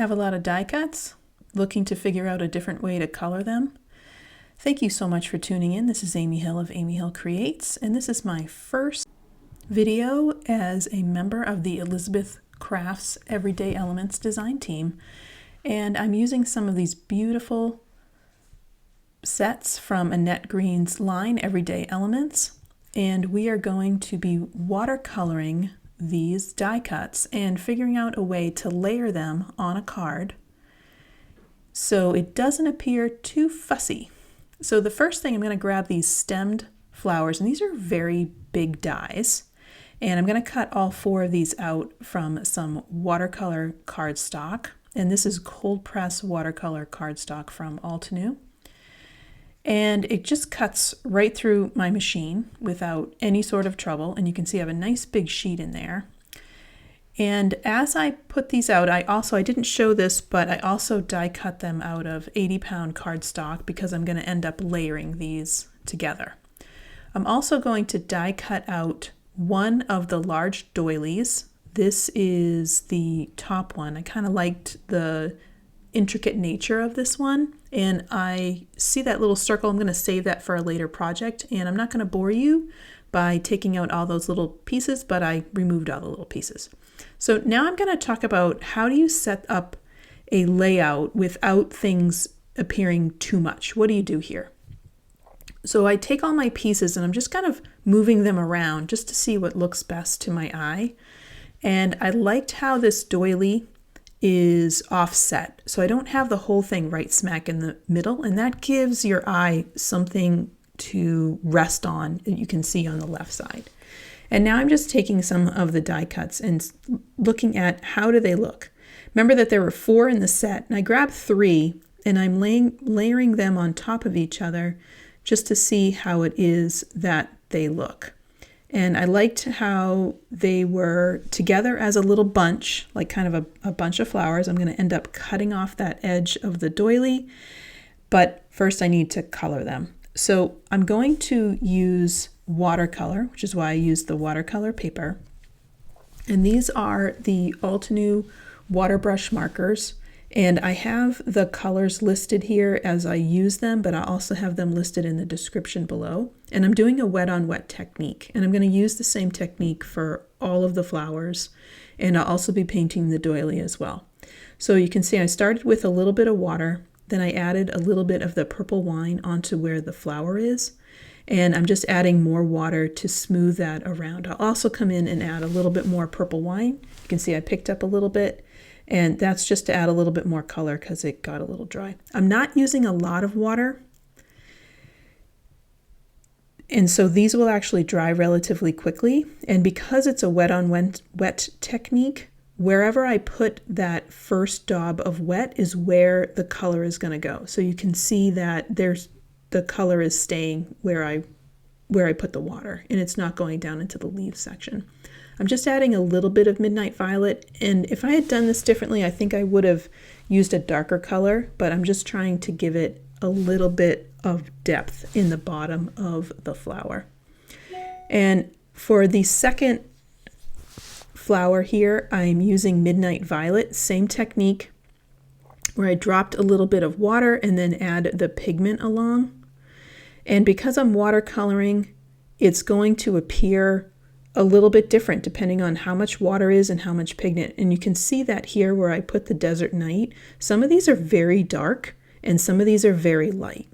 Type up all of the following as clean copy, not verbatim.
Have a lot of die cuts? Looking to figure out a different way to color them? Thank you so much for tuning in. This is Amy Hill of Amy Hill Creates, and this is my first video as a member of the Elizabeth Crafts Everyday Elements design team. And I'm using some of these beautiful sets from Annette Green's line, Everyday Elements, and we are going to be watercoloring these die cuts and figuring out a way to layer them on a card so it doesn't appear too fussy. So the first thing, I'm going to grab these stemmed flowers, and these are very big dies, and I'm going to cut all 4 of these out from some watercolor cardstock, and this is cold press watercolor cardstock from Altenew. And it just cuts right through my machine without any sort of trouble. And you can see I have a nice big sheet in there. And as I put these out, I didn't show this, but I also die cut them out of 80-pound cardstock because I'm going to end up layering these together. I'm also going to die cut out one of the large doilies. This is the top one. I kind of liked the intricate nature of this one, and I see that little circle. I'm going to save that for a later project, and I'm not going to bore you by taking out all those little pieces, but I removed all the little pieces. So now I'm going to talk about how do you set up a layout without things appearing too much. What do you do here? So I take all my pieces and I'm just kind of moving them around just to see what looks best to my eye. And I liked how this doily is offset, so I don't have the whole thing right smack in the middle, and that gives your eye something to rest on that you can see on the left side. And now I'm just taking some of the die cuts and looking at how do they look. Remember that there were 4 in the set, and I grabbed 3 and I'm layering them on top of each other just to see how it is that they look. And I liked how they were together as a little bunch, like kind of a bunch of flowers. I'm going to end up cutting off that edge of the doily, but first I need to color them. So I'm going to use watercolor, which is why I used the watercolor paper. And these are the Altenew water brush markers. And I have the colors listed here as I use them, but I also have them listed in the description below. And I'm doing a wet on wet technique, and I'm going to use the same technique for all of the flowers, and I'll also be painting the doily as well. So you can see I started with a little bit of water, then I added a little bit of the purple wine onto where the flower is, and I'm just adding more water to smooth that around. I'll also come in and add a little bit more purple wine. You can see I picked up a little bit, and that's just to add a little bit more color because it got a little dry. I'm not using a lot of water, and so these will actually dry relatively quickly. And because it's a wet on wet technique, wherever I put that first daub of wet is where the color is going to go. So you can see that the color is staying where I put the water, and it's not going down into the leaves section. I'm just adding a little bit of Midnight Violet, and if I had done this differently, I think I would have used a darker color, but I'm just trying to give it a little bit of depth in the bottom of the flower. And for the second flower here, I'm using Midnight Violet, same technique, where I dropped a little bit of water and then add the pigment along. And because I'm watercoloring, it's going to appear a little bit different depending on how much water is and how much pigment. And you can see that here where I put the Desert Night. Some of these are very dark and some of these are very light.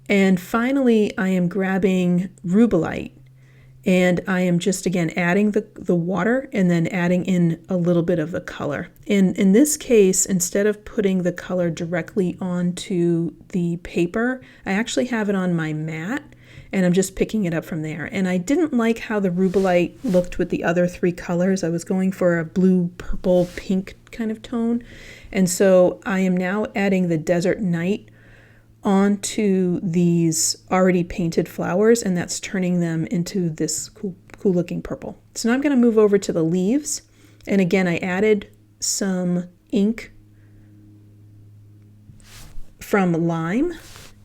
And finally, I am grabbing Rubellite, and I am just again adding the water and then adding in a little bit of the color. And in this case, instead of putting the color directly onto the paper, I actually have it on my mat, and I'm just picking it up from there. And I didn't like how the Rubellite looked with the other 3 colors. I was going for a blue, purple, pink kind of tone. And so I am now adding the Desert Night onto these already painted flowers, and that's turning them into this cool looking purple. So now I'm going to move over to the leaves. And again, I added some ink from lime,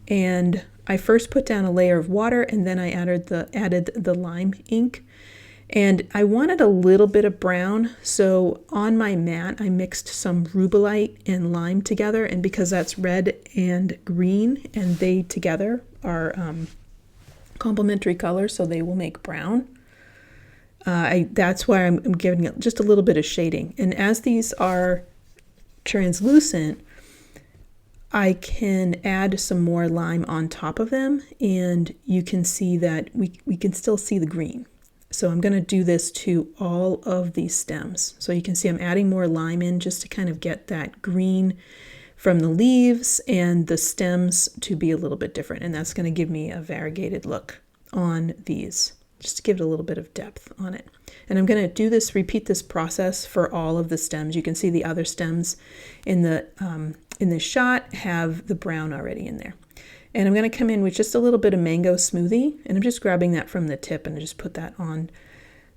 and I first put down a layer of water, and then I added the lime ink. And I wanted a little bit of brown, so on my mat I mixed some rubellite and lime together, and because that's red and green and they together are complementary colors, so they will make brown. That's why I'm giving it just a little bit of shading. And as these are translucent, I can add some more lime on top of them, and you can see that we can still see the green. So I'm going to do this to all of these stems. So you can see I'm adding more lime in just to kind of get that green from the leaves and the stems to be a little bit different. And that's going to give me a variegated look on these, just to give it a little bit of depth on it. And I'm going to repeat this process for all of the stems. You can see the other stems in this shot have the brown already in there. And I'm going to come in with just a little bit of mango smoothie, and I'm just grabbing that from the tip and I just put that on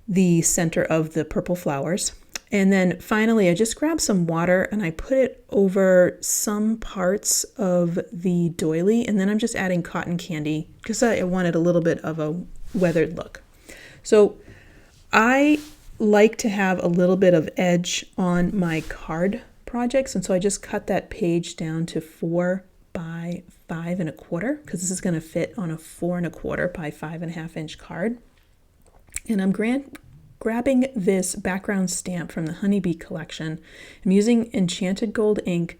the center of the purple flowers. And then finally I just grab some water and I put it over some parts of the doily, and then I'm just adding cotton candy because I wanted a little bit of a weathered look. So I like to have a little bit of edge on my card projects, and so I just cut that page down to 4 by 5 1/4 because this is going to fit on a 4 1/4 by 5.5 inch card. And I'm grabbing this background stamp from the Honeybee collection. I'm using Enchanted Gold ink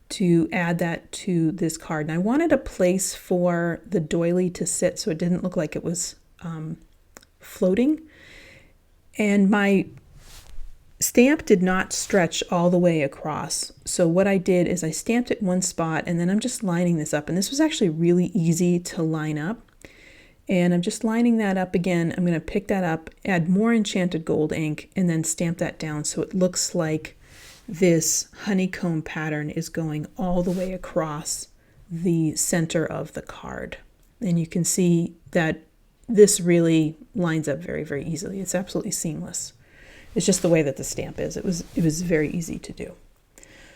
to add that to this card. And I wanted a place for the doily to sit so it didn't look like it was floating. And my stamp did not stretch all the way across. So what I did is I stamped it one spot, and then I'm just lining this up. And this was actually really easy to line up. And I'm just lining that up again. I'm going to pick that up, add more Enchanted Gold ink, and then stamp that down so it looks like this honeycomb pattern is going all the way across the center of the card. And you can see that this really lines up very, very easily. It's absolutely seamless. It's just the way that the stamp is. It was very easy to do.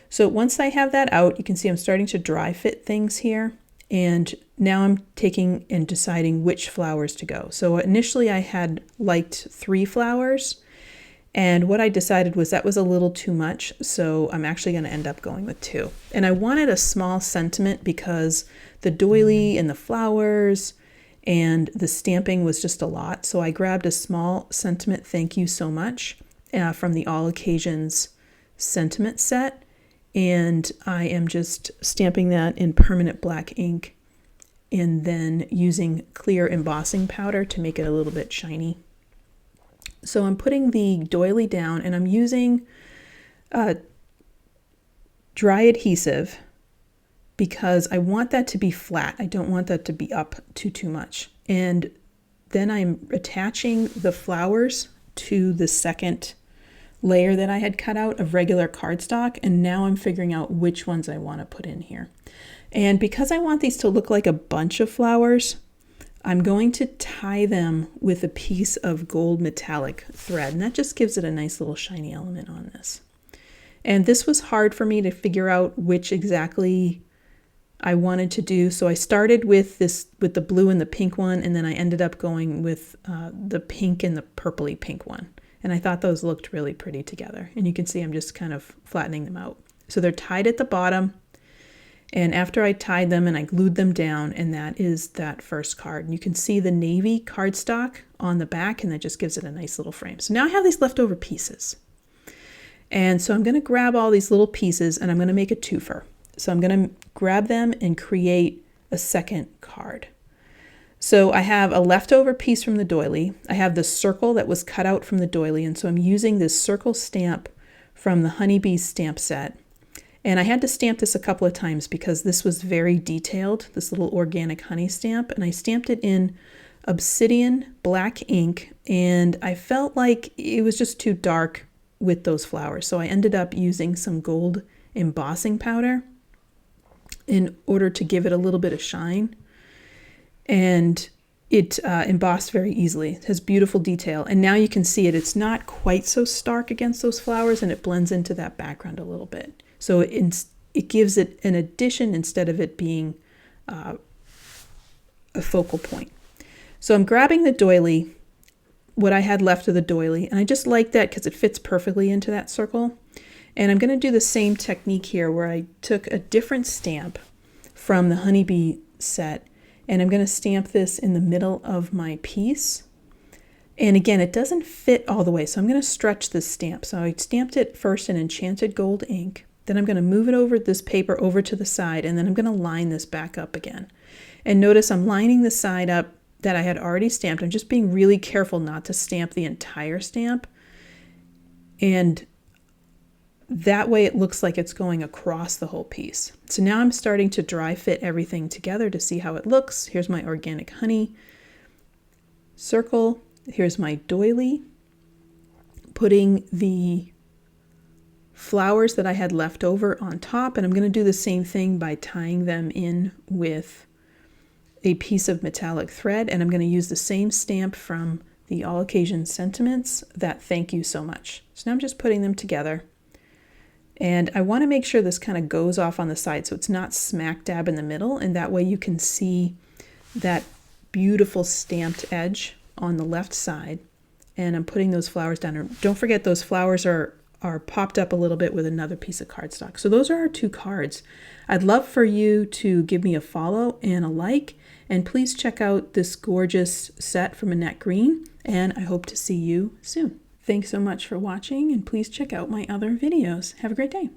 So once I have that out, you can see I'm starting to dry fit things here. And now I'm taking and deciding which flowers to go. So initially I had liked 3 flowers, and what I decided was that was a little too much. So I'm actually going to end up going with 2. And I wanted a small sentiment because the doily and the flowers and the stamping was just a lot. So I grabbed a small sentiment thank you so much from the All Occasions sentiment set. And I am just stamping that in permanent black ink and then using clear embossing powder to make it a little bit shiny. So I'm putting the doily down and I'm using dry adhesive because I want that to be flat. I don't want that to be up too much. And then I'm attaching the flowers to the second layer that I had cut out of regular cardstock, and now I'm figuring out which ones I want to put in here. And because I want these to look like a bunch of flowers, I'm going to tie them with a piece of gold metallic thread, and that just gives it a nice little shiny element on this. And this was hard for me to figure out which exactly I wanted to do, so I started with the blue and the pink one, and then I ended up going with the pink and the purpley pink one. And I thought those looked really pretty together. And you can see I'm just kind of flattening them out. So they're tied at the bottom. And after I tied them and I glued them down, and that is that first card. And you can see the navy cardstock on the back, and that just gives it a nice little frame. So now I have these leftover pieces. And so I'm going to grab all these little pieces and I'm going to make a twofer. So I'm going to grab them and create a second card. So I have a leftover piece from the doily. I have the circle that was cut out from the doily, and so I'm using this circle stamp from the Honeybee stamp set. And I had to stamp this a couple of times because this was very detailed, this little organic honey stamp, and I stamped it in obsidian black ink, and I felt like it was just too dark with those flowers. So I ended up using some gold embossing powder in order to give it a little bit of shine. And it embossed very easily. It has beautiful detail. And now you can see it. It's not quite so stark against those flowers, and it blends into that background a little bit. So it gives it an addition instead of it being a focal point. So I'm grabbing the doily what I had left of the doily, and I just like that because it fits perfectly into that circle. And I'm going to do the same technique here where I took a different stamp from the honeybee set, and I'm going to stamp this in the middle of my piece. And again, it doesn't fit all the way, so I'm going to stretch this stamp. So I stamped it first in Enchanted Gold ink, then I'm going to move it over this paper over to the side, and then I'm going to line this back up again. And notice I'm lining the side up that I had already stamped. I'm just being really careful not to stamp the entire stamp. And that way it looks like it's going across the whole piece. So now I'm starting to dry fit everything together to see how it looks. Here's my organic honey circle. Here's my doily. Putting the flowers that I had left over on top, and I'm going to do the same thing by tying them in with a piece of metallic thread, and I'm going to use the same stamp from the All Occasion Sentiments, that thank you so much. So now I'm just putting them together, and I want to make sure this kind of goes off on the side so it's not smack dab in the middle, and that way you can see that beautiful stamped edge on the left side. And I'm putting those flowers down. Don't forget those flowers are popped up a little bit with another piece of cardstock. So those are our 2 cards. I'd love for you to give me a follow and a like, and please check out this gorgeous set from Annette Green, and I hope to see you soon. Thanks so much for watching, and please check out my other videos. Have a great day.